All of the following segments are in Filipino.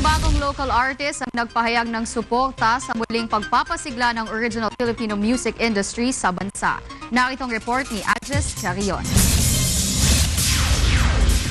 bagong local artist ang nagpahayag ng suporta sa muling pagpapasigla ng original Filipino music industry sa bansa. Naritong report ni Ajes Charion.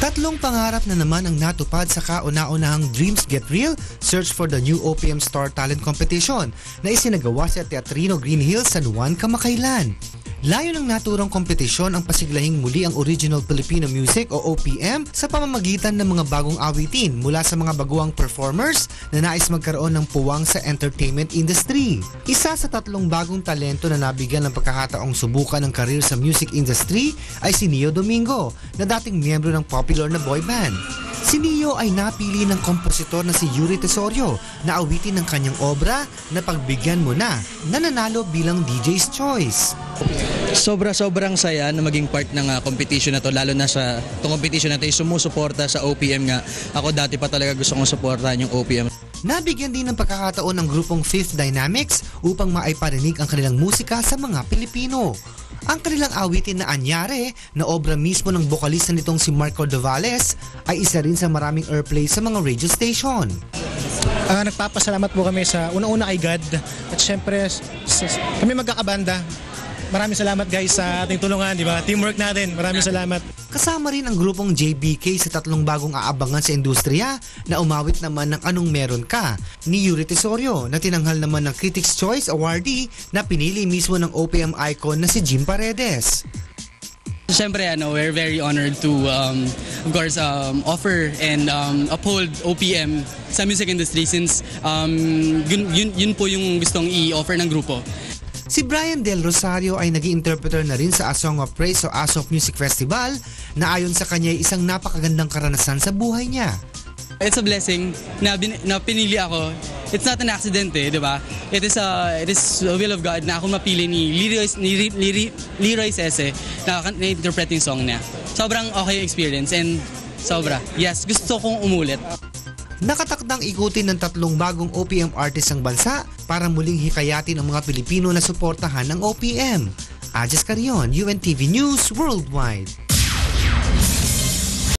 Tatlong pangarap na naman ang natupad sa kauna-unahang Dreams Get Real Search for the New OPM Star Talent Competition na isinagawa sa Teatrino Green Hills, San Juan, kamakailan. Layo ng naturang kompetisyon ang pasiglahing muli ang original Filipino music o OPM sa pamamagitan ng mga bagong awitin mula sa mga baguang performers na nais magkaroon ng puwang sa entertainment industry. Isa sa tatlong bagong talento na nabigyan ng pagkakataong subukan ng karir sa music industry ay si Neo Domingo na dating miyembro ng popular na boy band. Si Neo ay napili ng kompositor na si Yuri Tesorio na awitin ng kanyang obra na Pagbigyan Mo Na, nananalo bilang DJ's Choice. Sobrang saya na maging part ng competition na to, lalo na sa itong competition na to sumusuporta sa OPM nga. Ako dati pa talaga gusto kong suportahan yung OPM. Nabigyan din ng pagkakataon ng grupong Fifth Dynamics upang maiparinig ang kanilang musika sa mga Pilipino. Ang kanilang awitin na Anyare na obra mismo ng bokalista nitong si Marco Dovales ay isa rin sa maraming airplay sa mga radio station. Nagpapasalamat po kami sa unang-una kay God at syempre kami magkakabanda. Maraming salamat guys sa ating tulungan, di ba? Teamwork natin. Maraming salamat. Kasama rin ang grupong JBK sa tatlong bagong aabangan sa industriya na umawit naman ng Anong Meron Ka ni Yuri Tesorio na tinanghal naman ng Critics' Choice Awardee na pinili mismo ng OPM icon na si Jim Paredes. Siyempre, we're very honored to, of course, offer and uphold OPM sa music industry since yun po yung gustong i-offer ng grupo. Si Brian Del Rosario ay naging interpreter na rin sa A Song of Praise o ASOP Music Festival na ayon sa kanya ay isang napakagandang karanasan sa buhay niya. It's a blessing na pinili ako. It's not an accident di ba? It is the will of God na ako mapili ni Leroy Sese na interpret yung song niya. Sobrang okay experience and yes, gusto kong umulit. Nakatakdang ikutin ng tatlong bagong OPM artist ang bansa para muling hikayatin ang mga Pilipino na suportahan ng OPM. Ajes Charion, UNTV News Worldwide.